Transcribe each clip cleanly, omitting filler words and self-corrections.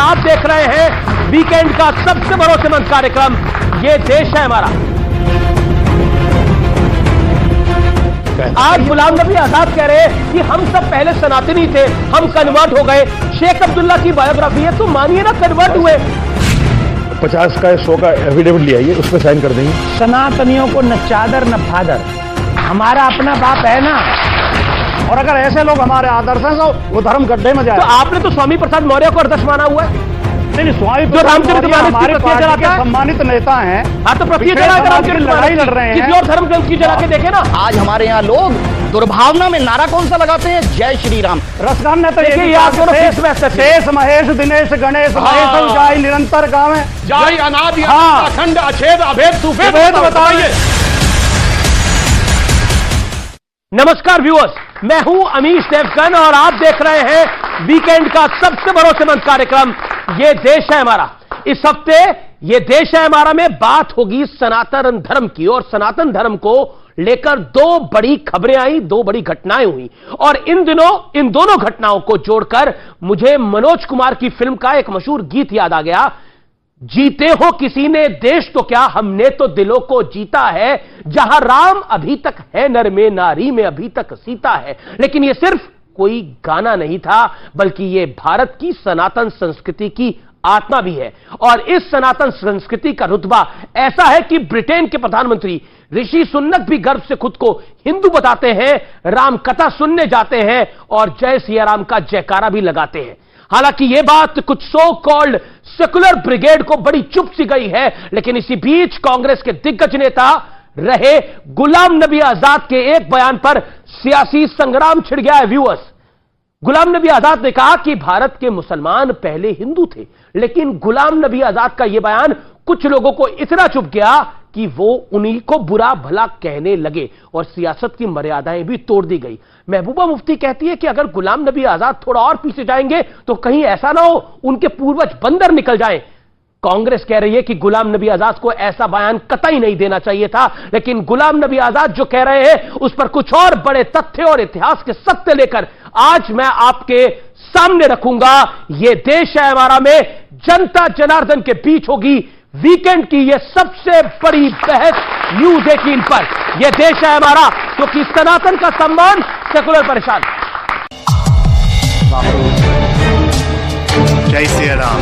आप देख रहे हैं वीकेंड का सबसे भरोसेमंद कार्यक्रम ये देश है हमारा। आज गुलाम नबी आजाद कह रहे हैं कि हम सब पहले सनातनी थे, हम कन्वर्ट हो गए। शेख अब्दुल्ला की बायोग्राफी है, तो मानिए ना कन्वर्ट हुए। 50 का 100 का एफिडेविट लिया, ये उस पर साइन कर देंगे। सनातनियों को न चादर न फादर, हमारा अपना बाप है ना। और अगर ऐसे लोग हमारे आदर्श हैं तो वो धर्म गड्ढे में जाए। तो आपने तो स्वामी प्रसाद मौर्य को आदर्श माना हुआ है। नहीं, स्वामी जो रामचरित हमारी पार्टी के सम्मानित नेता हैं। हाँ, तो प्रतिक्रिया लड़ाई लड़ रहे हैं, किसी और धर्म ग्रंथ की जला के देखे ना। आज हमारे यहाँ लोग दुर्भावना में नारा कौन सा लगाते हैं? जय श्री राम। रसगान ने तो शेष महेश दिनेश गणेश महेश जाय निरंतर गावे जाय अनादि हाँ। अखंड अछेद अभेद सुभेद बताइए। नमस्कार व्यूअर्स, मैं हूं अमीश देवगन और आप देख रहे हैं वीकेंड का सबसे भरोसेमंद कार्यक्रम ये देश है हमारा। इस हफ्ते ये देश है हमारा में बात होगी सनातन धर्म की, और सनातन धर्म को लेकर दो बड़ी खबरें आई, दो बड़ी घटनाएं हुई। और इन दिनों इन दोनों घटनाओं को जोड़कर मुझे मनोज कुमार की फिल्म का एक मशहूर गीत याद आ गया, जीते हो किसी ने देश तो क्या, हमने तो दिलों को जीता है। जहां राम अभी तक है नर में, नारी में अभी तक सीता है। लेकिन यह सिर्फ कोई गाना नहीं था, बल्कि यह भारत की सनातन संस्कृति की आत्मा भी है। और इस सनातन संस्कृति का रुतबा ऐसा है कि ब्रिटेन के प्रधानमंत्री ऋषि सुनक भी गर्व से खुद को हिंदू बताते हैं, राम कथा सुनने जाते हैं और जय सिया राम का जयकारा भी लगाते हैं। हालांकि यह बात कुछ सो कॉल्ड सेकुलर ब्रिगेड को बड़ी चुप सी गई है, लेकिन इसी बीच कांग्रेस के दिग्गज नेता रहे गुलाम नबी आजाद के एक बयान पर सियासी संग्राम छिड़ गया है। व्यूअर्स, गुलाम नबी आजाद ने कहा कि भारत के मुसलमान पहले हिंदू थे, लेकिन गुलाम नबी आजाद का यह बयान कुछ लोगों को इतना चुभ गया कि वो उन्हीं को बुरा भला कहने लगे और सियासत की मर्यादाएं भी तोड़ दी गई। महबूबा मुफ्ती कहती है कि अगर गुलाम नबी आजाद थोड़ा और पीछे जाएंगे तो कहीं ऐसा ना हो उनके पूर्वज बंदर निकल जाएं। कांग्रेस कह रही है कि गुलाम नबी आजाद को ऐसा बयान कतई नहीं देना चाहिए था, लेकिन गुलाम नबी आजाद जो कह रहे हैं उस पर कुछ और बड़े तथ्य और इतिहास के सत्य लेकर आज मैं आपके सामने रखूंगा। यह देश है हमारा में जनता जनार्दन के बीच होगी वीकेंड की यह सबसे बड़ी बहस न्यूज 18 पर। यह देश है हमारा क्योंकि सनातन का सम्मान सेकुलर परेशान। जय सिया राम।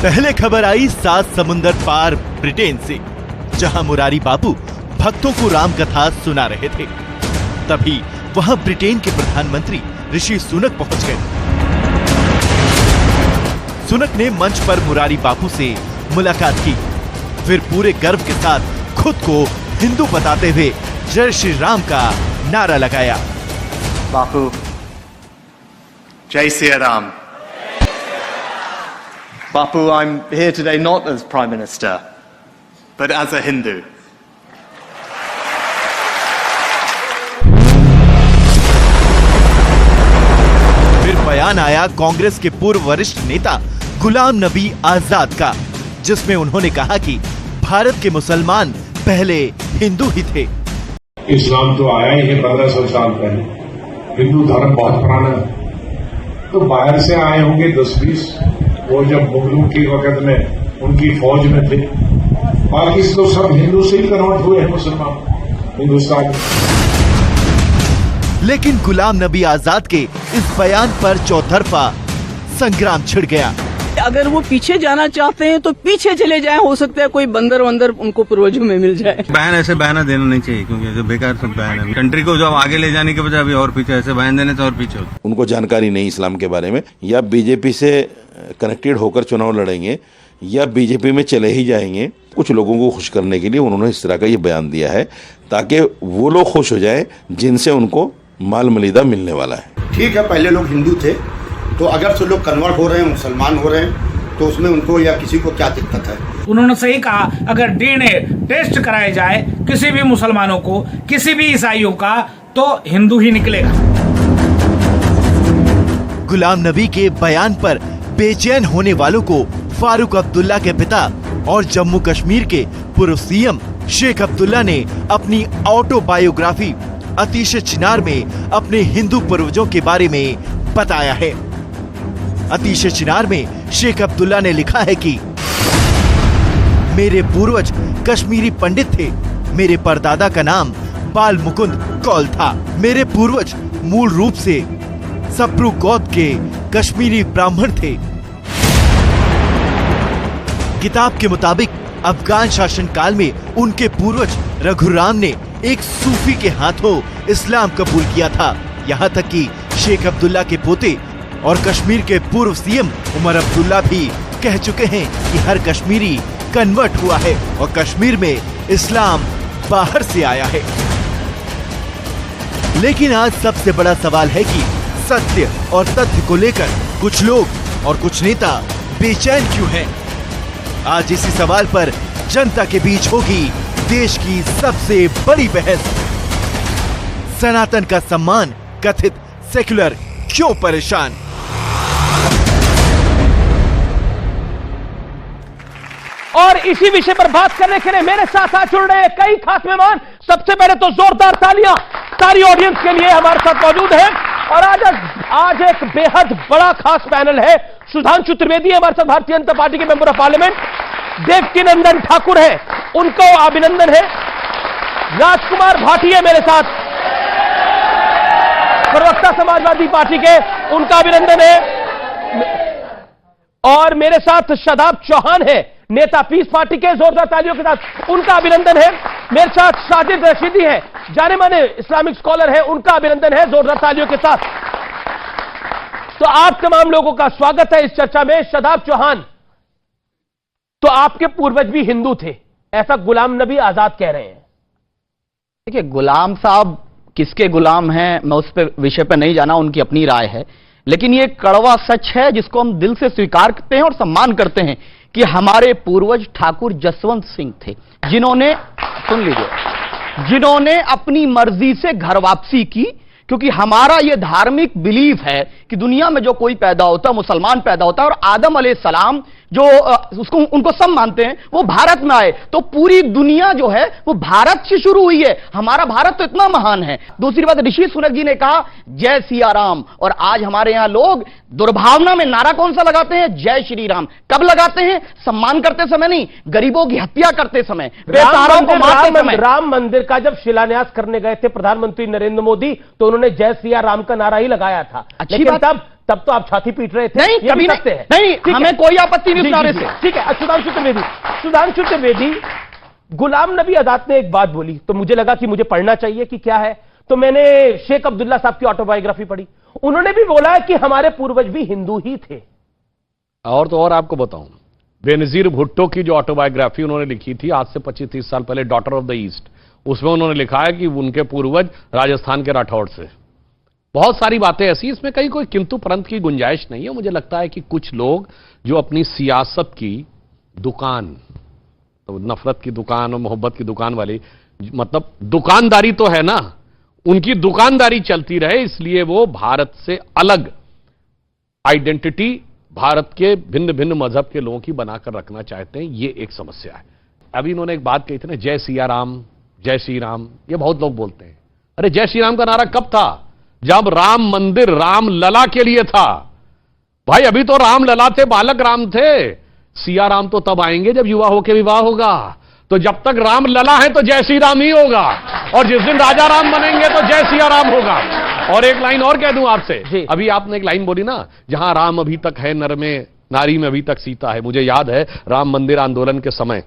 पहले खबर आई 7 समुंदर पार ब्रिटेन से, जहां मुरारी बापू भक्तों को राम कथा सुना रहे थे। तभी वहां ब्रिटेन के प्रधानमंत्री ऋषि सुनक पहुंच गए। सुनक ने मंच पर मुरारी बापू से मुलाकात की, फिर पूरे गर्व के साथ खुद को हिंदू बताते हुए जय श्री राम का नारा लगाया। बापू, जय Siya Ram. Bapu, I'm here today not as Prime Minister, but as a Hindu. फिर बयान आया कांग्रेस के पूर्व वरिष्ठ नेता गुलाम नबी आजाद का, जिसमें उन्होंने कहा कि भारत के मुसलमान पहले हिंदू ही थे। इस्लाम तो आया ही है 1500 साल पहले। हिंदू धर्म बहुत पुराना है, तो बाहर से आए होंगे 10-20। वो जब मुगलों के वक्त में उनकी फौज में थे, बाकी तो सब हिंदू से ही कन्वर्ट हुए हैं मुसलमान हिंदुस्तान। लेकिन गुलाम नबी आजाद के इस बयान पर चौतरफा संग्राम छिड़ गया। अगर वो पीछे जाना चाहते हैं तो पीछे चले जाएं, हो सकता है कोई बंदर वंदर उनको पूर्वजों में मिल जाए। बयान ऐसे बयान देना नहीं चाहिए, क्योंकि ऐसे बेकार सब बयान है। कंट्री को जब आगे ले जाने के बजाय अभी और पीछे ऐसे बयान देने से और पीछे होते। उनको जानकारी नहीं इस्लाम के बारे में, या बीजेपी से कनेक्टेड होकर चुनाव लड़ेंगे या बीजेपी में चले ही जाएंगे। कुछ लोगों को खुश करने के लिए उन्होंने इस तरह का ये बयान दिया है, ताकि वो लोग खुश हो जाएं जिनसे उनको माल मलीदा मिलने वाला है। ठीक है, पहले लोग हिंदू थे, तो अगर से लोग कन्वर्ट हो रहे हैं, मुसलमान हो रहे हैं, तो उसमें उनको या किसी को क्या दिक्कत है? उन्होंने सही कहा, अगर डीएनए टेस्ट कराया जाए किसी भी मुसलमानों को, किसी भी ईसाइयों का, तो हिंदू ही निकलेगा। गुलाम नबी के बयान पर बेचैन होने वालों को फारूक अब्दुल्ला के पिता और जम्मू कश्मीर के पूर्व सीएम शेख अब्दुल्ला ने अपनी ऑटोबायोग्राफी अतीशे चिनार में अपने हिंदू पूर्वजों के बारे में बताया है। अतीशे चिनार में शेख अब्दुल्ला ने लिखा है कि मेरे पूर्वज कश्मीरी पंडित थे। मेरे परदादा का नाम बाल मुकुंद कौल था। मेरे पूर्वज मूल रूप से सप्रू गोत्र के कश्मीरी ब्राह्मण थे। किताब के मुताबिक अफगान शासनकाल में उनके पूर्वज रघुराम ने एक सूफी के हाथों इस्लाम कबूल किया था। यहाँ तक कि शेख अब्दुल्ला के पोते और कश्मीर के पूर्व सीएम उमर अब्दुल्ला भी कह चुके हैं कि हर कश्मीरी कन्वर्ट हुआ है और कश्मीर में इस्लाम बाहर से आया है। लेकिन आज सबसे बड़ा सवाल है कि सत्य और तथ्य को लेकर कुछ लोग और कुछ नेता बेचैन क्यों हैं? आज इसी सवाल पर जनता के बीच होगी देश की सबसे बड़ी बहस। सनातन का सम्मान कथित सेक्युलर क्यों परेशान? और इसी विषय पर बात करने के लिए मेरे साथ आ जुड़ रहे हैं कई खास मेहमान। सबसे पहले तो जोरदार तालियां सारी ऑडियंस के लिए हमारे साथ मौजूद है। और आज एक बेहद बड़ा खास पैनल है। सुधांशु त्रिवेदी हमारे साथ, भारतीय जनता पार्टी के member of parliament. Devkinandan Thakur है, उनको अभिनंदन है। राजकुमार भाटी है मेरे साथ, प्रवक्ता समाजवादी पार्टी के, उनका अभिनंदन है। और मेरे साथ शादाब चौहान है, नेता पीस पार्टी के, जोरदार तालियों के साथ उनका अभिनंदन है। मेरे साथ साजिद रशीदी है, जाने माने इस्लामिक स्कॉलर है, उनका अभिनंदन है जोरदार तालियों के साथ। तो आप तमाम लोगों का स्वागत है इस चर्चा में। शादाब चौहान, तो आपके पूर्वज भी हिंदू थे, ऐसा गुलाम नबी आजाद कह रहे हैं। देखिए, गुलाम साहब किसके गुलाम हैं मैं उस पर विषय पर नहीं जाना, उनकी अपनी राय है। लेकिन ये कड़वा सच है जिसको हम दिल से स्वीकार करते हैं और सम्मान करते हैं कि हमारे पूर्वज ठाकुर जसवंत सिंह थे, जिन्होंने, सुन लीजिए, जिन्होंने अपनी मर्जी से घर वापसी की। क्योंकि हमारा यह धार्मिक बिलीफ है कि दुनिया में जो कोई पैदा होता है, मुसलमान पैदा होता है, और आदम अलैहिस्सलाम जो उसको उनको सब मानते हैं, वो भारत में आए, तो पूरी दुनिया जो है वो भारत से शुरू हुई है। हमारा भारत तो इतना महान है। दूसरी बात, ऋषि सुनक जी ने कहा जय सिया राम, और आज हमारे यहां लोग दुर्भावना में नारा कौन सा लगाते हैं? जय श्री राम। कब लगाते हैं? सम्मान करते समय नहीं, गरीबों की हत्या करते समय, बेसहारों को मारते समय। राम मंदिर का जब शिलान्यास करने गए थे प्रधानमंत्री नरेंद्र मोदी, तो उन्होंने जय सिया राम का नारा ही लगाया था। अच्छी बात, तब तो आप छाती पीट रहे थे। नहीं, कभी नहीं, नहीं, हमें कोई आपत्ति नहीं उस नारे से। ठीक है। सुधांशु त्रिवेदी, गुलाम नबी आजाद ने एक बात बोली, तो मुझे लगा कि मुझे पढ़ना चाहिए कि क्या है। तो मैंने शेख अब्दुल्ला साहब की ऑटोबायोग्राफी पढ़ी। उन्होंने भी बोला है कि हमारे पूर्वज भी हिंदू ही थे। और तो और आपको बताऊं, बेनजीर भुट्टो की जो ऑटोबायोग्राफी उन्होंने लिखी थी आज से 25-30 साल पहले, डॉटर ऑफ द ईस्ट, उसमें उन्होंने लिखा है कि उनके पूर्वज राजस्थान के राठौड़ से। बहुत सारी बातें ऐसी, इसमें कहीं कोई किंतु परंतु की गुंजाइश नहीं है। मुझे लगता है कि कुछ लोग जो अपनी सियासत की दुकान, तो नफरत की दुकान और मोहब्बत की दुकान वाली, मतलब दुकानदारी तो है ना, उनकी दुकानदारी चलती रहे, इसलिए वो भारत से अलग आइडेंटिटी भारत के भिन्न भिन्न मजहब के लोगों की बनाकर रखना चाहते हैं। ये एक समस्या है। अभी इन्होंने एक बात कही थी ना, जय सिया राम, जय श्री राम, ये बहुत लोग बोलते हैं। अरे जय श्री राम का नारा कब था? जब राम मंदिर राम लला के लिए था। भाई अभी तो राम लला थे, बालक राम थे। सिया राम तो तब आएंगे जब युवा होकर विवाह होगा। तो जब तक राम लला है तो जय श्री राम ही होगा, और जिस दिन राजा राम बनेंगे तो जय सिया राम होगा। और एक लाइन और कह दूं आपसे, अभी आपने एक लाइन बोली ना, जहां राम अभी तक है नर में, नारी में अभी तक सीता है। मुझे याद है राम मंदिर आंदोलन के समय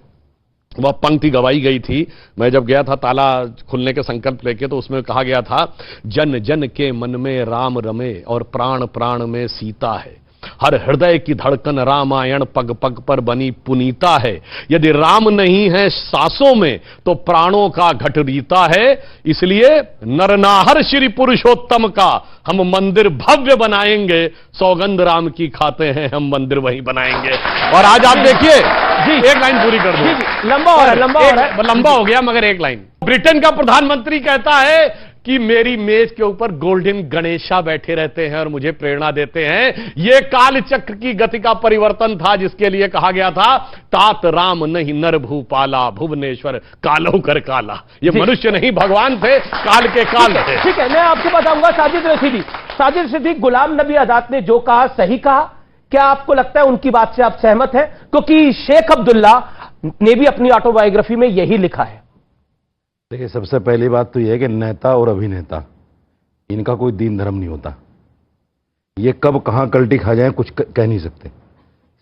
वह पंक्ति गवाई गई थी। मैं जब गया था ताला खुलने के संकल्प लेके, तो उसमें कहा गया था, जन जन के मन में राम रमे और प्राण प्राण में सीता है। हर हृदय की धड़कन रामायण पग पग पर बनी पुनीता है। यदि राम नहीं है सांसों में तो प्राणों का घट रीता है। इसलिए नरनाहर श्री पुरुषोत्तम का हम मंदिर भव्य बनाएंगे। सौगंध राम की खाते हैं हम मंदिर वहीं बनाएंगे। और आज आप देखिए, एक लाइन पूरी कर दो, लंबा हो रहा है, लंबा हो गया, मगर एक लाइन। ब्रिटेन का प्रधानमंत्री कहता है कि मेरी मेज के ऊपर गोल्डन गणेशा बैठे रहते हैं और मुझे प्रेरणा देते हैं। यह काल चक्र की गति का परिवर्तन था जिसके लिए कहा गया था तात राम नहीं नर भूपाला भुवनेश्वर कालो कर काला। ये मनुष्य नहीं भगवान थे, काल के काल थे। ठीक है, मैं आपको बताऊंगा साजिद रशीदी, गुलाम नबी आजाद ने जो कहा सही कहा। क्या आपको लगता है उनकी बात से आप सहमत हैं? क्योंकि शेख अब्दुल्ला ने भी अपनी ऑटोबायोग्राफी में यही लिखा है। देखिए, सबसे पहली बात तो यह है कि नेता और अभिनेता इनका कोई दीन धर्म नहीं होता। ये कब कहां कल्टी खा जाए कुछ कह नहीं सकते।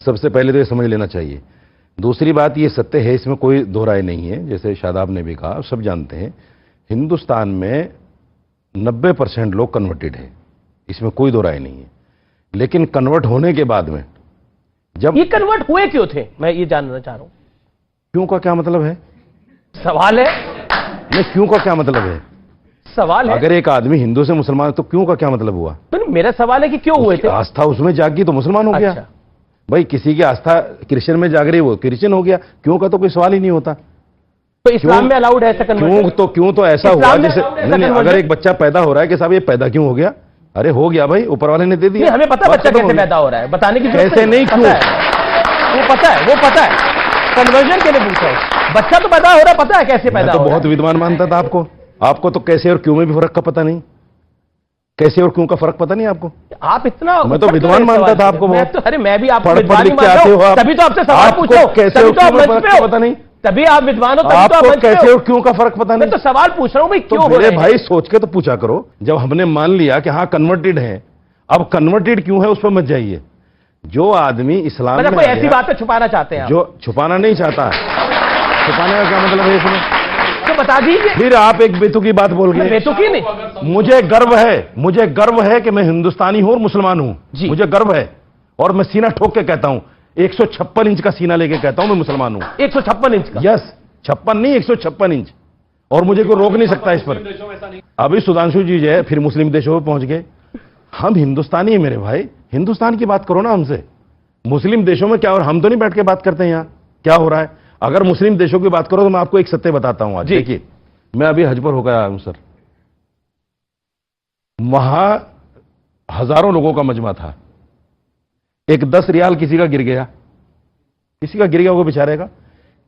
सबसे पहले तो ये समझ लेना चाहिए। दूसरी बात, ये सत्य है, इसमें कोई दो राय नहीं है। जैसे शादाब ने भी कहा, सब जानते हैं हिंदुस्तान में 90% लोग कन्वर्टेड है, इसमें कोई दो राय नहीं है। लेकिन कन्वर्ट होने के बाद में जब ये कन्वर्ट हुए क्यों थे, मैं ये जानना चाह रहा हूं। क्यों का क्या मतलब है? सवाल है। नहीं, क्यों का क्या मतलब है? सवाल है। अगर एक आदमी हिंदू से मुसलमान तो क्यों का क्या मतलब हुआ? तो मेरा सवाल है कि क्यों हुए थे? आस्था उसमें जागी तो मुसलमान हो गया। भाई, किसी की आस्था क्रिश्चियन में जाग रही, वो क्रिश्चियन हो गया। क्यों का तो कोई सवाल ही नहीं होता। तो इस्लाम में अलाउड है ऐसा कन्वर्ट? क्यों तो ऐसा हुआ जैसे नहीं, अगर एक बच्चा पैदा हो रहा है कि साहब ये पैदा क्यों हो गया, अरे हो गया भाई, ऊपर वाले ने दे दिया। हमें पता बच्चा कैसे पैदा हो रहा है, बताने की कैसे नहीं, क्यों वो पता है कन्वर्जन के लिए पूछा है। बच्चा तो पैदा हो रहा है, पता है कैसे पैदा हो रहा है। बहुत विद्वान मानता था आपको तो कैसे और क्यों में भी फर्क का पता नहीं। कैसे और क्यों का फर्क पता नहीं आपको? आप इतना, मैं तो विद्वान मानता था आपको बहुत। अरे मैं भी आपको पढ़ लिख के आते हो, तभी तो आपसे सवाल पूछो। कैसे और क्यों में फर्क पता नहीं, तभी आप विद्वान हो, तभी तो आपको कैसे और क्यों का फर्क पता नहीं। मैं तो सवाल पूछ रहा हूं भाई, क्यों हो रहे भाई, सोच के तो पूछा करो। जब हमने मान लिया कि हाँ कन्वर्टेड है, अब कन्वर्टेड क्यों है उस पर मत जाइए। जो आदमी इस्लाम में कोई ऐसी बातें छुपाना चाहते हैं, जो छुपाना नहीं चाहता, छुपाने का क्या मतलब है इसमें? तो बता दीजिए। फिर आप एक बेतुकी बात बोल गए। बेतुकी नहीं, मुझे गर्व है कि मैं हिंदुस्तानी हूं और मुसलमान हूं। मुझे गर्व है और मैं सीना ठोक के कहता हूं, 156 इंच का सीना लेके कहता हूं मैं मुसलमान हूं। 156 इंच का? यस, 56 नहीं, 156 इंच। और मुझे कोई रोक नहीं सकता इस पर। अभी सुधांशु जी जो है फिर मुस्लिम देशों में पहुंच गए। हम हिंदुस्तानी है मेरे भाई, हिंदुस्तान की बात करो ना हमसे। मुस्लिम देशों में क्या, और हम तो नहीं बैठ के बात करते हैं यहां क्या हो रहा है। अगर मुस्लिम देशों की बात करो तो मैं आपको एक सत्य बताता हूं। आज देखिए, मैं अभी हज पर होकर आया हूं सर, वहां हजारों लोगों का मजमा था। एक 10 रियाल किसी का गिर गया वो बेचारे का,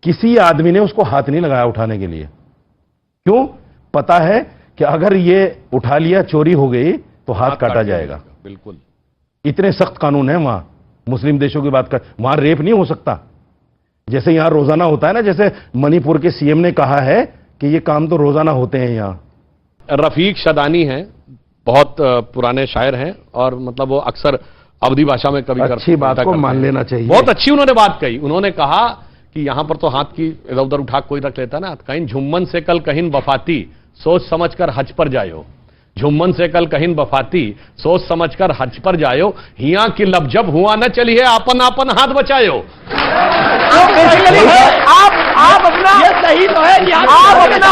किसी आदमी ने उसको हाथ नहीं लगाया उठाने के लिए। क्यों? पता है कि अगर ये उठा लिया, चोरी हो गई तो हाथ काटा जाएगा। बिल्कुल, इतने सख्त कानून है वहां। मुस्लिम देशों की बात कर, वहां रेप नहीं हो सकता जैसे यहां रोजाना होता है ना। जैसे मणिपुर के सीएम ने कहा है कि ये काम तो रोजाना होते हैं यहां। रफीक शदानी हैं, बहुत पुराने शायर हैं और मतलब वो अक्सर अवधी भाषा में कभी अच्छी बात को मान लेना चाहिए। बहुत अच्छी उन्होंने बात कही। उन्होंने कहा कि यहां पर तो हाथ की इधर उधर उठा कोई रख लेता ना, कहीं झुम्मन से कल कहीं वफाती सोच समझकर हज पर जायो। झुम्मन से कल कहीं वफाती सोच समझकर हज पर जायो। हिया की लब जब हुआ न चली है, आपन आपन हाथ बचायो। आप अपना, ये सही तो है कि आप अपना,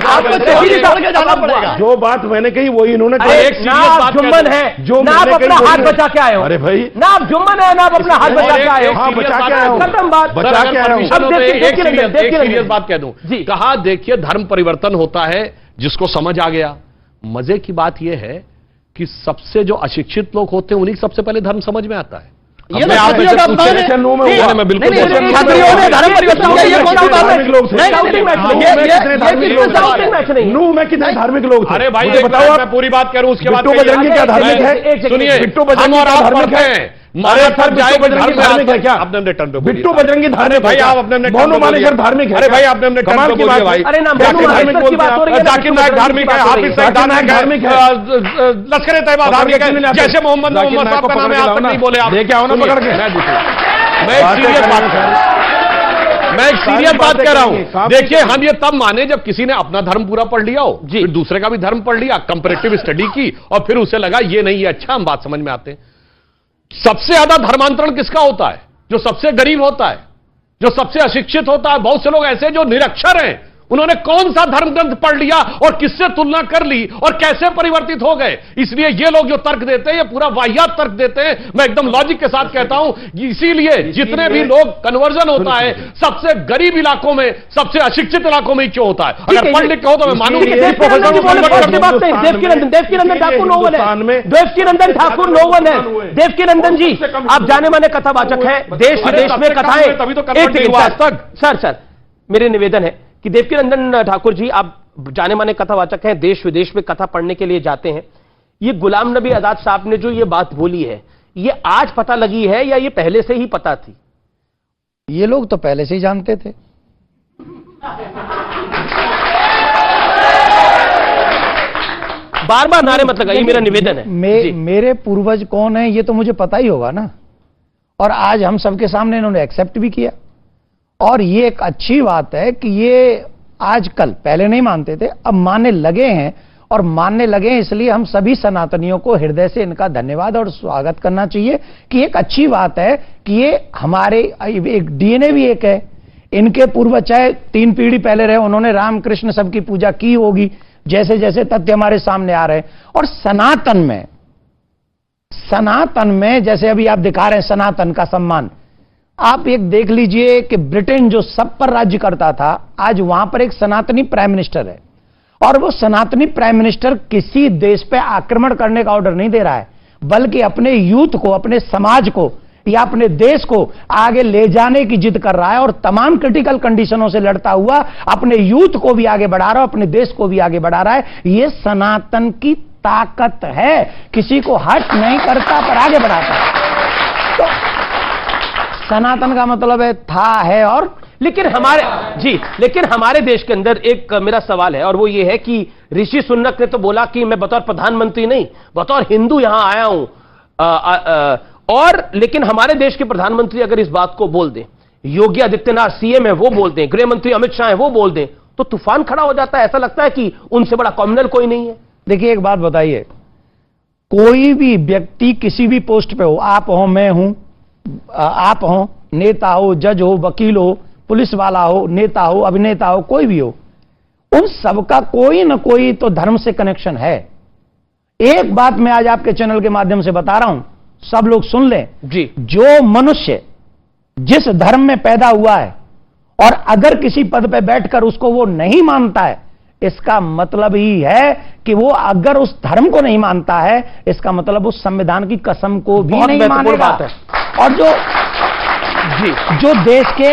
आपको सही करके जाना पड़ेगा। जो बात मैंने कही वही इन्होंने कहा। एक सीरियस बात जुम्मन है, जो ना आप अपना हाथ बचा के आए हो। अरे भाई, ना आप जुम्मन है, ना आप अपना हाथ बचा के आए हो। हाँ, बचा के आया हूं, खत्म बात, बचा के आया हूं। एक सीरियस बात कह दूं, कहा देखिए धर्म परिवर्तन होता है जिसको समझ आ गया। मजे की बात यह है कि सबसे जो अशिक्षित लोग होते हैं उन्हीं सबसे पहले धर्म समझ में आता है। ये तो आप मैं बिल्कुल में कितने धार्मिक लोग थे? अरे भाई बताओ, मैं पूरी बात करूं उसके बाद बिट्टू बजरंगी क्या धार्मिक है? सुनिए, बिट्टू बजरंगी और आप धार्मिक है? अरे सर धार्मिक है क्या? अपने रिटर्न पे बिट्टू बजरंगी धार्मिक भाई, आप अपने मोनू मानेसर धार्मिक है? अरे भाई, आपने अपने कमाल की बात भाई। अरे नाम जाकिर नायक धार्मिक है, हाफिज सईद धार्मिक है, लश्कर तैयबा धार्मिक है, जैसे मोहम्मद साहब का नाम है, आप तक नहीं बोले। आप लेके आओ ना पकड़ के। मैं एक सीरियस बात कह रहा हूं। देखिए, हम ये तब माने जब किसी ने अपना धर्म पूरा पढ़ लिया हो, फिर दूसरे का भी धर्म पढ़ लिया, कंपैरेटिव स्टडी की, और फिर उसे लगा ये नहीं है अच्छा, हम बात समझ में आते हैं। सबसे ज्यादा धर्मांतरण किसका होता है? जो सबसे गरीब होता है, जो सबसे अशिक्षित होता है। बहुत से लोग ऐसे जो निरक्षर हैं, उन्होंने कौन सा धर्म ग्रंथ पढ़ लिया और किससे तुलना कर ली और कैसे परिवर्तित हो गए? इसलिए ये लोग जो तर्क देते हैं, ये पूरा वाहियात तर्क देते हैं। मैं एकदम लॉजिक के साथ कहता हूं, इसीलिए जितने भी लोग कन्वर्जन होता है सबसे गरीब इलाकों में, सबसे अशिक्षित इलाकों में क्यों होता है? अगर पढ़ लिख के हो तो मैं मानूंगी। देवकीनंदन ठाकुर नोवन है, देवकीनंदन ठाकुर नोवन है। देवकीनंदन जी, आप जाने माने कथावाचक हैं, देश विदेश में कथाएं। तभी तो कन्वर्ट हुआ आज तक। सर मेरे निवेदन है कि देवकीनंदन ठाकुर जी, आप जाने माने कथावाचक हैं, देश विदेश में कथा पढ़ने के लिए जाते हैं। ये गुलाम नबी आजाद साहब ने जो ये बात बोली है, ये आज पता लगी है या ये पहले से ही पता थी? ये लोग तो पहले से ही जानते थे। बार बार नारे मत लगाइए, मेरा निवेदन है। मेरे पूर्वज कौन है ये तो मुझे पता ही होगा ना, और आज हम सबके सामने इन्होंने एक्सेप्ट भी किया। और ये एक अच्छी बात है कि ये आजकल, पहले नहीं मानते थे, अब मानने लगे हैं। और मानने लगे हैं, इसलिए हम सभी सनातनियों को हृदय से इनका धन्यवाद और स्वागत करना चाहिए कि एक अच्छी बात है कि ये हमारे एक डीएनए भी एक है। इनके पूर्वज चाहे 3 पीढ़ी पहले रहे, उन्होंने राम कृष्ण सबकी पूजा की होगी, जैसे जैसे तथ्य हमारे सामने आ रहे हैं। और सनातन में जैसे अभी आप दिखा रहे हैं सनातन का सम्मान, आप एक देख लीजिए कि ब्रिटेन जो सब पर राज्य करता था, आज वहां पर एक सनातनी प्राइम मिनिस्टर है। और वो सनातनी प्राइम मिनिस्टर किसी देश पे आक्रमण करने का ऑर्डर नहीं दे रहा है, बल्कि अपने यूथ को, अपने समाज को या अपने देश को आगे ले जाने की जिद कर रहा है। और तमाम क्रिटिकल कंडीशनों से लड़ता हुआ अपने यूथ को भी आगे बढ़ा रहा है, अपने देश को भी आगे बढ़ा रहा है। ये सनातन की ताकत है, किसी को हट नहीं करता पर आगे बढ़ाता है। तो सनातन का मतलब है और लेकिन हमारे देश के अंदर एक मेरा सवाल है, और वो ये है कि ऋषि सुनक ने तो बोला कि मैं बतौर प्रधानमंत्री नहीं, बतौर हिंदू यहां आया हूं। और लेकिन हमारे देश के प्रधानमंत्री अगर इस बात को बोल दें, योगी आदित्यनाथ सीएम है वो बोल दें, गृह मंत्री अमित शाह है वो बोल दें, तो तूफान खड़ा हो जाता है। ऐसा लगता है कि उनसे बड़ा कॉम्युनल कोई नहीं है। देखिए एक बात बताइए, कोई भी व्यक्ति किसी भी पोस्ट पे हो, आप हो, मैं हूं, आप हो, नेता हो, जज हो, वकील हो, पुलिस वाला हो, नेता हो, अभिनेता हो, कोई भी हो, उन सबका कोई ना कोई तो धर्म से कनेक्शन है। एक बात मैं आज आपके चैनल के माध्यम से बता रहा हूं, सब लोग सुन लें जी। जो मनुष्य जिस धर्म में पैदा हुआ है और अगर किसी पद पे बैठकर उसको वो नहीं मानता है, इसका मतलब ही है कि वो अगर उस धर्म को नहीं मानता है, इसका मतलब उस संविधान की कसम को भी नहीं मानेगा। और जो देश के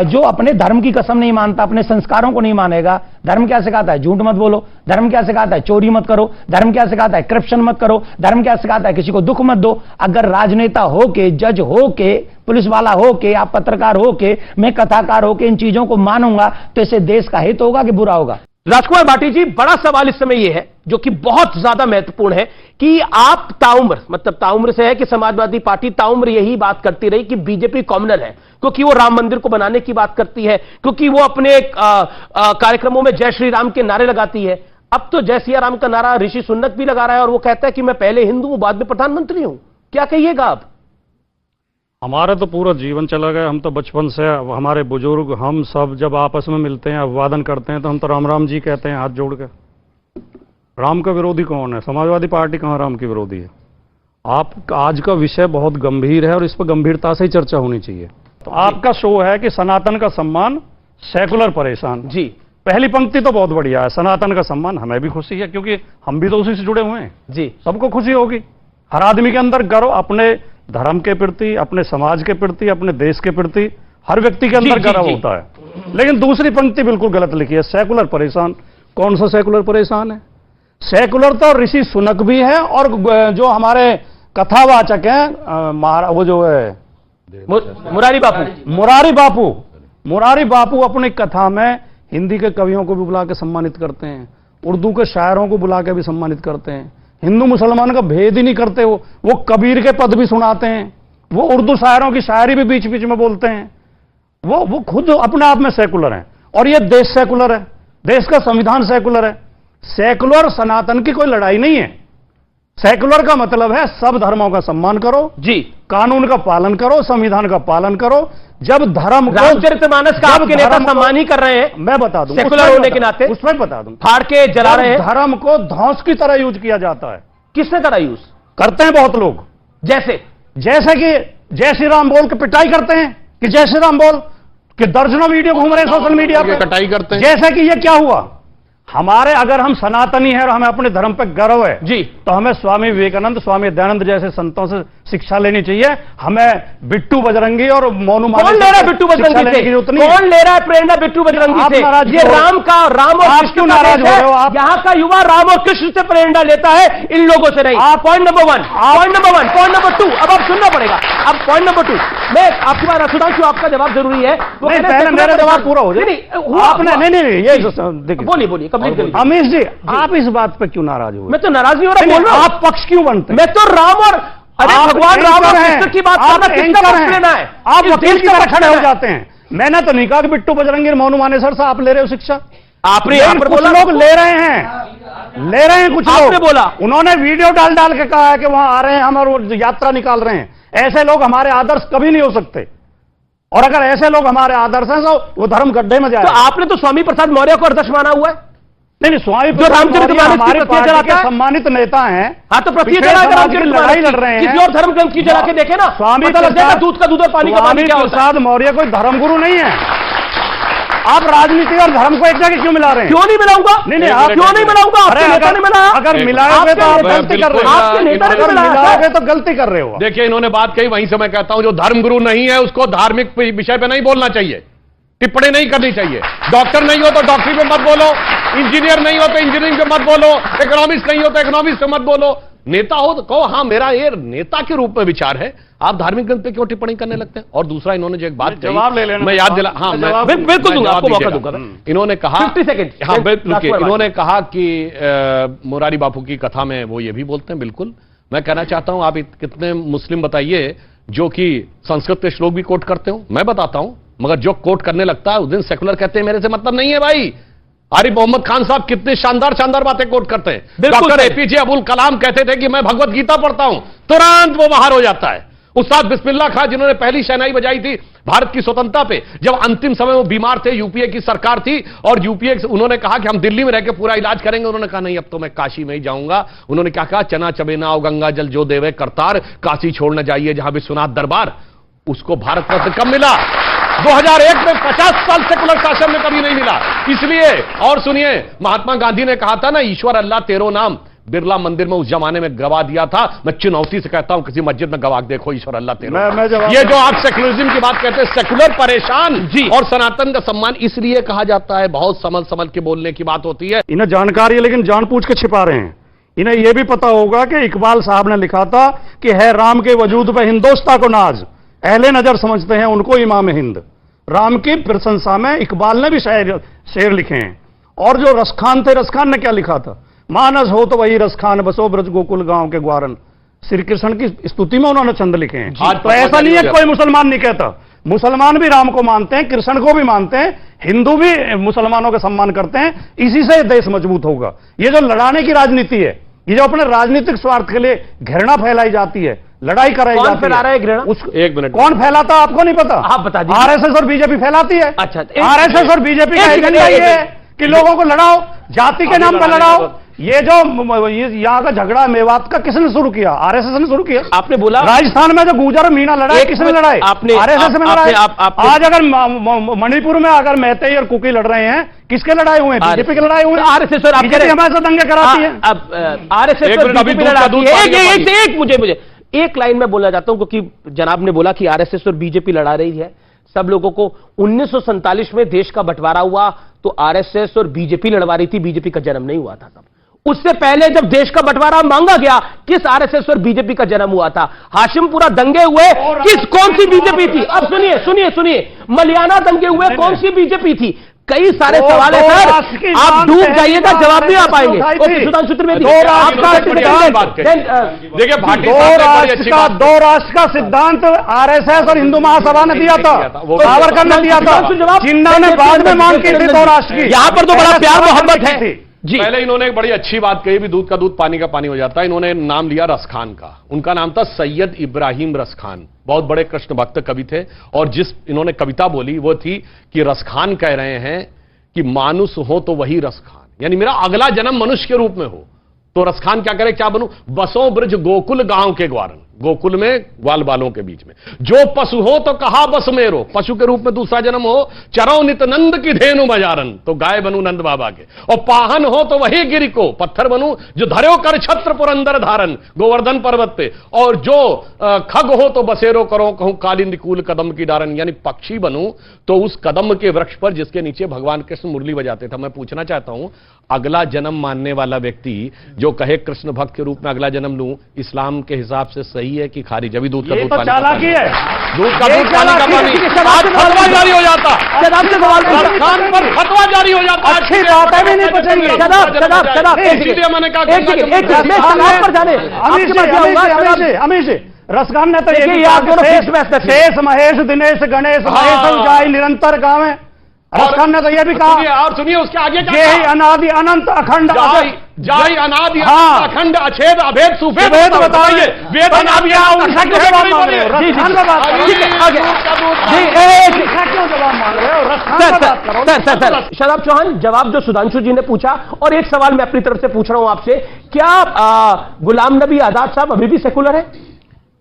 जो अपने धर्म की कसम नहीं मानता, अपने संस्कारों को नहीं मानेगा, धर्म क्या सिखाता है? झूठ मत बोलो। धर्म क्या सिखाता है? चोरी मत करो। धर्म क्या सिखाता है? करप्शन मत करो। धर्म क्या सिखाता है? किसी को दुख मत दो। अगर राजनेता हो के, जज हो के, पुलिस वाला हो के, आप पत्रकार हो के, मैं कथाकार हो के इन चीजों को मानूंगा, तो इससे देश का हित होगा कि बुरा होगा? राजकुमार भाटी जी, बड़ा सवाल इस समय यह है, जो कि बहुत ज्यादा महत्वपूर्ण है, कि आप ताउम्र, मतलब ताउम्र से है कि समाजवादी पार्टी ताउम्र यही बात करती रही कि बीजेपी कॉम्युनल है, क्योंकि वो राम मंदिर को बनाने की बात करती है, क्योंकि वो अपने कार्यक्रमों में जय श्री राम के नारे लगाती है। अब तो जय सिया राम का नारा ऋषि सुनक भी लगा रहा है, और वो कहता है कि मैं पहले हिंदू हूं, बाद में प्रधानमंत्री हूं। क्या कहिएगा आप? हमारा तो पूरा जीवन चला गया। हम तो बचपन से, हमारे बुजुर्ग, हम सब जब आपस में मिलते हैं, अभिवादन करते हैं, तो हम तो राम राम जी कहते हैं हाथ जोड़ के। राम का विरोधी कौन है? समाजवादी पार्टी कहाँ राम की विरोधी है? आप आज का विषय बहुत गंभीर है और इस पर गंभीरता से ही चर्चा होनी चाहिए। तो आपका शो है कि सनातन का सम्मान, सेकुलर परेशान। जी, पहली पंक्ति तो बहुत बढ़िया है, सनातन का सम्मान, हमें भी खुशी है क्योंकि हम भी तो उसी से जुड़े हुए हैं। जी, सबको खुशी होगी। हर आदमी के अंदर गर्व, अपने धर्म के प्रति, अपने समाज के प्रति, अपने देश के प्रति हर व्यक्ति के अंदर गर्व होता है। लेकिन दूसरी पंक्ति बिल्कुल गलत लिखी है, सेकुलर परेशान। कौन सा सेकुलर परेशान है? सेकुलर तो ऋषि सुनक भी है, और जो हमारे कथावाचक हैं, वो जो है मुरारी बापू अपनी कथा में हिंदी के कवियों को भी बुला के सम्मानित करते हैं, उर्दू के शायरों को बुला के भी सम्मानित करते हैं। हिंदू मुसलमान का भेद ही नहीं करते। वो कबीर के पद भी सुनाते हैं, वो उर्दू शायरों की शायरी भी बीच बीच में बोलते हैं। वो खुद अपने आप में सेकुलर हैं, और ये देश सेकुलर है, देश का संविधान सेकुलर है। सेकुलर सनातन की कोई लड़ाई नहीं है। सेकुलर का मतलब है सब धर्मों का सम्मान करो जी, कानून का पालन करो, संविधान का पालन करो। जब धर्म को, रामचरितमानस का आपके नेता सम्मान ही कर रहे हैं, मैं बता दूं, सेकुलर होने के नाते उसमें बता दूं, फाड़ के जला रहे हैं। धर्म को ध्वंस की तरह यूज किया जाता है। किसने तरह यूज करते हैं बहुत लोग, जैसे कि जय श्री राम बोल के पिटाई करते हैं कि जय श्री राम बोल कि दर्जनों वीडियो घूम रहे हैं सोशल मीडिया पर, कटाई करते हैं। जैसे कि ये क्या हुआ, हमारे अगर हम सनातनी हैं और हमें अपने धर्म पर गर्व है जी, तो हमें स्वामी विवेकानंद, स्वामी दयानंद जैसे संतों से शिक्षा लेनी चाहिए। हमें बिट्टू बजरंगी और मोनू कौन ले रहा है बिट्टू बजरंगी से? कौन ले रहा है प्रेरणा बिट्टू बजरंगी से? ये राम और कृष्ण नाराज हो रहे हो आप? यहाँ का युवा राम और कृष्ण से प्रेरणा लेता है, इन लोगों से नहीं। पॉइंट नंबर 1, पॉइंट नंबर 2 अब आप सुनना पड़ेगा। अब पॉइंट नंबर 2 मैं आपकी बात, सुधांशु आपका जवाब जरूरी है। मेरा जवाब पूरा हो जाए। आपने नहीं, ये बोलिए अमीश जी, आप इस बात पे क्यों नाराज हुए? मैं तो नाराज नहीं हो रहा, बोल रहा हूं। आप पक्ष क्यों बनते हैं? मैं तो राम और भगवान राम और कृष्ण की बात कर रहा, किसका पक्ष लेना है? आप वकील की तरह खड़े हो जाते हैं। मैंने तो नहीं कहा कि बिट्टू बजरंगी और मोनू मानेसर से आप ले रहे हो शिक्षा। आपने कुछ लोग ले रहे हैं, कुछ लोग बोला, उन्होंने वीडियो डाल के कहा है कि वहां आ रहे हैं हम और वो यात्रा निकाल रहे हैं। ऐसे लोग हमारे आदर्श कभी नहीं हो सकते, और अगर ऐसे लोग हमारे आदर्श हैं तो वो धर्म गड्ढे में जाए। तो आपने तो स्वामी प्रसाद मौर्य को आदर्श माना हुआ है। नहीं, स्वामी हमारे पार्टी के सम्मानित नेता हैं। हाँ, तो लड़ाई लड़ रहे हैं, किसी और धर्म ग्रंथ की जला के देखे ना, स्वामी दूध का दूध और पानी का पानी क्या होता है। प्रसाद मौर्य कोई धर्मगुरु नहीं है। आप राजनीति और धर्म को एक जगह क्यों मिला रहे हैं? क्यों नहीं मिलाऊंगा? नहीं, आप क्यों नहीं मिलाऊंगा? आपके नेता ने मिलाया। अगर मिलाओगे तो आप गलती कर रहे हो। आपके नेता ने मिलाओगे तो गलती कर रहे हो। देखिए, इन्होंने बात कही, वहीं से मैं कहता हूं जो धर्मगुरु नहीं है उसको धार्मिक विषय पे नहीं बोलना चाहिए, टिप्पणी नहीं करनी चाहिए। डॉक्टर नहीं हो तो डॉक्टरी पे मत बोलो, इंजीनियर नहीं हो तो इंजीनियरिंग पे मत बोलो, इकोनॉमिक्स नहीं हो तो इकोनॉमिक्स पे मत बोलो। नेता हो तो कहो हाँ मेरा ये नेता के रूप में विचार है, आप धार्मिक ग्रंथ पे क्यों टिप्पणी करने लगते हैं? और दूसरा, इन्होंने जो एक बात कही, जवाब ले लेना, मैं याद दिला, हाँ मैं बिल्कुल दूंगा, आपको मौका दूंगा। इन्होंने कहा 50 सेकंड, हाँ बिल्कुल, इन्होंने कहा कि मुरारी बापू की कथा में वो ये भी बोलते हैं। बिल्कुल, मैं कहना चाहता हूं, आप कितने मुस्लिम बताइए जो कि संस्कृत के श्लोक भी कोट करते हो? मैं बताता हूं, मगर जो कोट करने लगता है उस दिन सेकुलर कहते हैं मेरे से मतलब नहीं है भाई। आरिफ मोहम्मद खान साहब कितने शानदार बातें कोट करते हैं। डॉक्टर एपीजे अबुल कलाम कहते थे कि मैं भगवत गीता पढ़ता हूं, तुरंत वो बाहर हो जाता है। उस्ताद बिस्मिल्लाह खान जिन्होंने पहली शहनाई बजाई थी भारत की स्वतंत्रता पे, जब अंतिम समय वो बीमार थे, यूपीए की सरकार थी और यूपीए उन्होंने कहा कि हम दिल्ली में रह के पूरा इलाज करेंगे, उन्होंने कहा नहीं अब तो मैं काशी में ही जाऊंगा। उन्होंने क्या कहा, चना चबेना और गंगा जल जो देवे करतार, काशी छोड़ न जाइए जहां विश्वनाथ दरबार। उसको भारत रत्न कब मिला? 2001 में। 50 साल सेकुलर शासन में कभी नहीं मिला। इसलिए, और सुनिए, महात्मा गांधी ने कहा था ना, ईश्वर अल्लाह तेरो नाम, बिरला मंदिर में उस जमाने में गवा दिया था। मैं चुनौती से कहता हूं किसी मस्जिद में गवा देखो ईश्वर अल्लाह तेरो। ये जो आप सेकुलरिज्म की बात कहते हैं, सेकुलर परेशान जी, और सनातन का सम्मान इसलिए कहा जाता है, बहुत समझ के बोलने की बात होती है। इन्हें जानकारी है लेकिन जानबूझ के छिपा रहे हैं। इन्हें यह भी पता होगा कि इकबाल साहब ने लिखा था कि है राम के वजूद पे हिंदोस्तां को नाज, अहले नजर समझते हैं उनको इमाम हिंद। राम की प्रशंसा में इकबाल ने भी शेर लिखे हैं। और जो रसखान थे, रसखान ने क्या लिखा था? मानस हो तो वही रसखान बसो ब्रज गोकुल गांव के ग्वारन। श्री कृष्ण की स्तुति में उन्होंने छंद लिखे हैं। तो ऐसा नहीं है कोई मुसलमान नहीं कहता, मुसलमान भी राम को मानते हैं, कृष्ण को भी मानते हैं, हिंदू भी मुसलमानों का सम्मान करते हैं। इसी से देश मजबूत होगा। ये जो लड़ाने की राजनीति है, ये जो अपने राजनीतिक स्वार्थ के लिए घृणा फैलाई जाती है, लड़ाई कराई जाती है, फैला रहा है घृणा? एक मिनट, कौन फैलाता आपको नहीं पता? आप बता दीजिए। आरएसएस और बीजेपी फैलाती है। अच्छा, आरएसएस और बीजेपी का एजेंडा ये है कि लोगों को लड़ाओ, जाति के नाम पर लड़ाओ। ये जो यहाँ का झगड़ा मेवात का किसने शुरू किया? आरएसएस ने शुरू किया। आपने बोला राजस्थान में जो गुर्जर मीणा लड़ा, किसने लड़ाए? आपने आरएसएस में लड़ाए। आज अगर मणिपुर में अगर महते और कुकी लड़ रहे हैं, किसके लड़ाए हुए हैं? बीजेपी के लड़ाए हुए हैं। आरएसएस और बीजेपी हमारे साथ दंगे कराती है। आरएसएस और बीजेपी लड़ाती है। मुझे एक लाइन में बोलना चाहता हूं, क्योंकि जनाब ने बोला कि आरएसएस और बीजेपी लड़ा रही है सब लोगों को। 1947 में देश का बंटवारा हुआ तो आरएसएस और बीजेपी लड़वा रही थी, बीजेपी का जन्म नहीं हुआ था तब। उससे पहले जब देश का बंटवारा मांगा गया, किस आरएसएस और बीजेपी का जन्म हुआ था? हाशिमपुरा दंगे हुए, कौन सी बीजेपी थी? अब सुनिए, मलियाना दंगे हुए, कौन सी बीजेपी थी? कई सारे सवाल है सर, आप डूब जाइएगा, जवाब नहीं आ पाएंगे। सुधांशु त्रिवेदी, आपका देखिए, दो राष्ट्र का सिद्धांत आरएसएस और हिंदू महासभा ने दिया था, सावरकर ने दिया था, जिन्ना ने बाद में मांग की थी 2 राष्ट्र की। यहाँ पर तो बड़ा प्यार मोहब्बत है, जी। पहले इन्होंने एक बड़ी अच्छी बात कही भी दूध का दूध पानी का पानी हो जाता है। इन्होंने नाम लिया रसखान का। उनका नाम था सैयद इब्राहिम रसखान, बहुत बड़े कृष्ण भक्त कवि थे। और जिस इन्होंने कविता बोली वो थी कि रसखान कह रहे हैं कि मानुष हो तो वही रसखान, यानी मेरा अगला जन्म मनुष्य के रूप में हो तो रसखान क्या करे, क्या बनूं, बसों ब्रज गोकुल गांव के ग्वारन, गोकुल में ग्वाल बालों के बीच में। जो पशु हो तो कहा बस मेरो, पशु के रूप में दूसरा जन्म हो, चरो नित नंद की धेनु बजारन, तो गाय बनूं नंद बाबा के। और पाहन हो तो वही गिरि को, पत्थर बनूं जो धर्यो कर छत्र पुरंदर धारन, गोवर्धन पर्वत पे। और जो खग हो तो बसेरो करो कहूं कालिंदी कूल कदम की डारन, यानी पक्षी बनूं तो उस कदम के वृक्ष पर जिसके नीचे भगवान कृष्ण मुरली बजाते थे। मैं पूछना चाहता हूं, अगला जन्म मानने वाला व्यक्ति जो कहे कृष्ण भक्त के रूप में अगला जन्म लूं, इस्लाम के हिसाब से सही है कि खारिज? अभी दूध का दूध पानी चालाकी है, दूध का दूध पानी का पानी। आज फतवा जारी हो जाता, रसखान पर फतवा जारी हो जाता। अच्छी बात है, भी नहीं पूछेंगे। इसीलिए मैंने कहा अमीर जी, रसखान ने तो शेष महेश दिनेश गणेश महेश उजाई निरंतर गावे, रसखान ने तो ये भी कहा। और सुनिए उसके आगे क्या, ये अनादि अनंत अखंड जाई अनादि अखंड अछेद अभेद सुफेद बताइए। वेद अनादि शराब चौहान, जवाब जो सुधांशु जी ने पूछा, और एक सवाल मैं अपनी तरफ से पूछ रहा हूं आपसे, क्या गुलाम नबी आजाद साहब अभी भी सेकुलर है?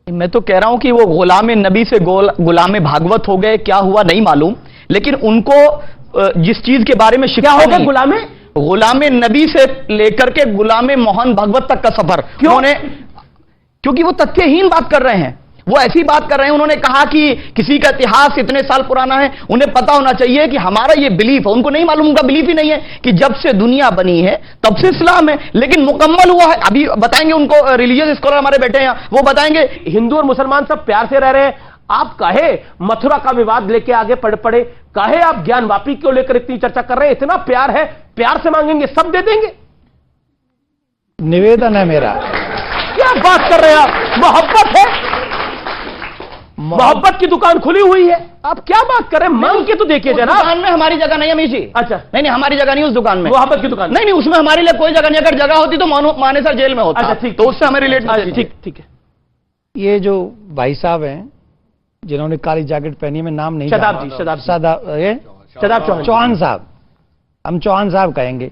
मैं तो कह रहा हूं कि वो गुलाम नबी से गुलाम भागवत हो गए, क्या हुआ नहीं मालूम, लेकिन उनको जिस चीज के बारे में शिक्षा हो गया, गुलाम नबी से लेकर के गुलाम मोहन भागवत तक का सफर। क्योंकि वो तथ्यहीन बात कर रहे हैं, वो ऐसी बात कर रहे हैं। उन्होंने कहा कि किसी का इतिहास इतने साल पुराना है, उन्हें पता होना चाहिए कि हमारा ये बिलीफ है। उनको नहीं मालूम, उनका बिलीफ ही नहीं है कि जब से दुनिया बनी है तब से इस्लाम है, लेकिन मुकम्मल हुआ है। अभी बताएंगे उनको, रिलीजियस स्कॉलर हमारे बैठे हैं, वो बताएंगे। हिंदू और मुसलमान सब प्यार से रह रहे हैं, आप कहे मथुरा का विवाद लेके आगे पड़े, कहे आप ज्ञान वापी को लेकर इतनी चर्चा कर रहे हैं, इतना प्यार है, प्यार से मांगेंगे सब दे देंगे। निवेदन है मेरा, क्या बात कर रहे हैं आप, मोहब्बत है, मोहब्बत की दुकान खुली हुई है, आप क्या बात कर रहे हैं? मांग के तो देखिए जनाब। दुकान में हमारी जगह नहीं है अमीर जी। अच्छा, नहीं हमारी जगह नहीं उस दुकान में, मोहब्बत की दुकान नहीं, उसमें हमारे लिए कोई जगह नहीं। अगर जगह होती तो मानेसर जेल में होता। अच्छा ठीक, तो उससे हमें रिलेट। ठीक है। ये जो भाई साहब हैं जिन्होंने काली जैकेट पहनी है, मैं नाम नहीं, चौहान साहब, हम चौहान साहब कहेंगे,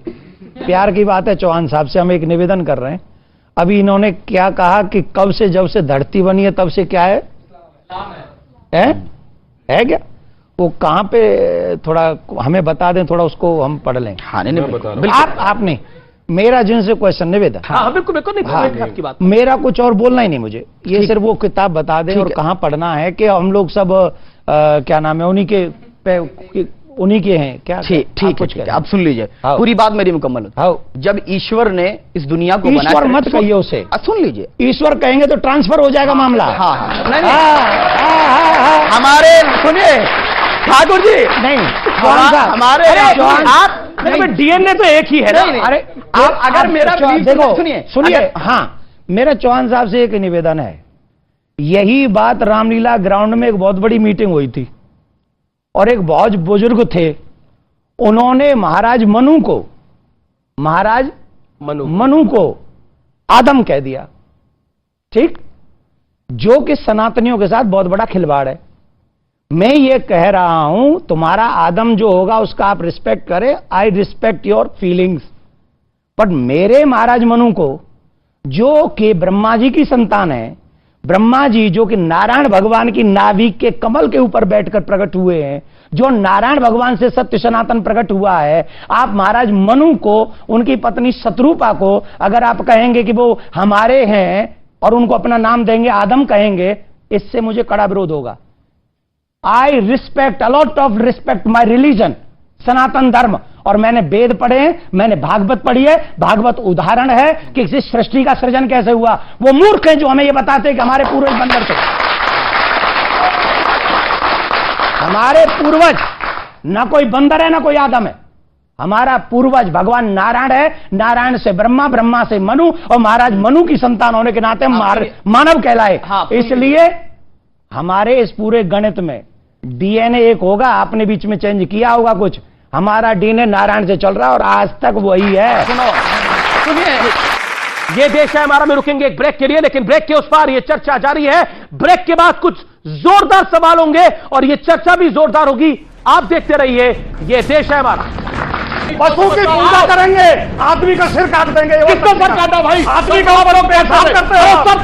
प्यार की बात है। चौहान साहब से हम एक निवेदन कर रहे हैं। अभी इन्होंने क्या कहा कि कब से, जब से धरती बनी है तब से क्या है क्या? वो कहां पे, थोड़ा हमें बता दें, थोड़ा उसको हम पढ़ लें। हाँ, नहीं, आपने मेरा जिनसे क्वेश्चन निवेदन। हाँ, बिल्कुल नहीं, आपकी बात। मेरा कुछ और बोलना ही नहीं मुझे, ये सिर्फ वो किताब बता दें और कहां पढ़ना है, कि हम लोग सब क्या नाम है उन्हीं के हैं क्या? ठीक है, आप सुन लीजिए, पूरी बात मेरी मुकम्मल होती। जब ईश्वर ने इस दुनिया को बनाया, ईश्वर मत कहिए उसे, सुन लीजिए, ईश्वर कहेंगे तो ट्रांसफर हो जाएगा मामला। हमारे सुनिए ठाकुर जी, नहीं हमारे आप डीएनए तो एक ही है ना। अरे आप अगर मेरा देखो सुनिए, हाँ, मेरा चौहान साहब से एक निवेदन है। यही बात रामलीला ग्राउंड में एक बहुत बड़ी मीटिंग हुई थी और एक बहुत बुजुर्ग थे, उन्होंने महाराज मनु को आदम कह दिया, ठीक, जो कि सनातनियों के साथ बहुत बड़ा खिलवाड़ है। मैं ये कह रहा हूं, तुम्हारा आदम जो होगा उसका आप रिस्पेक्ट करें, I respect your feelings, but मेरे महाराज मनु को, जो कि ब्रह्मा जी की संतान है, ब्रह्मा जी जो कि नारायण भगवान की नाभि के कमल के ऊपर बैठकर प्रकट हुए हैं, जो नारायण भगवान से सत्य सनातन प्रकट हुआ है, आप महाराज मनु को, उनकी पत्नी शत्रुपा को अगर आप कहेंगे कि वो हमारे हैं और उनको अपना नाम देंगे, आदम कहेंगे, इससे मुझे कड़ा विरोध होगा। I respect, a lot of respect my religion, Sanatan Dharma, और मैंने वेद पढ़े हैं, मैंने भागवत पढ़ी है। भागवत उदाहरण है कि इस सृष्टि का सृजन कैसे हुआ। वो मूर्ख हैं जो हमें ये बताते हैं कि हमारे पूर्वज बंदर थे। हमारे पूर्वज ना कोई बंदर है ना कोई आदम है, हमारा पूर्वज भगवान नारायण है। नारायण से ब्रह्मा, ब्रह्मा से मनु, और महाराज मनु की संतान होने के नाते मानव कहलाए। इसलिए हमारे इस पूरे गणित में डीएनए एक होगा, आपने बीच में चेंज किया होगा कुछ, हमारा डीएनए नारायण से चल रहा है और आज तक वही है। सुनिए, ये देश है हमारा में रुकेंगे एक ब्रेक के लिए, लेकिन ब्रेक के उस पार ये चर्चा जारी है। ब्रेक के बाद कुछ जोरदार सवाल होंगे और ये चर्चा भी जोरदार होगी। आप देखते रहिए, ये देश है हमारा। पशु की पूजा करेंगे, आदमी का सिर काट देंगे। किसका सर काटा भाई? आदमी का पेशाब करते हो। सर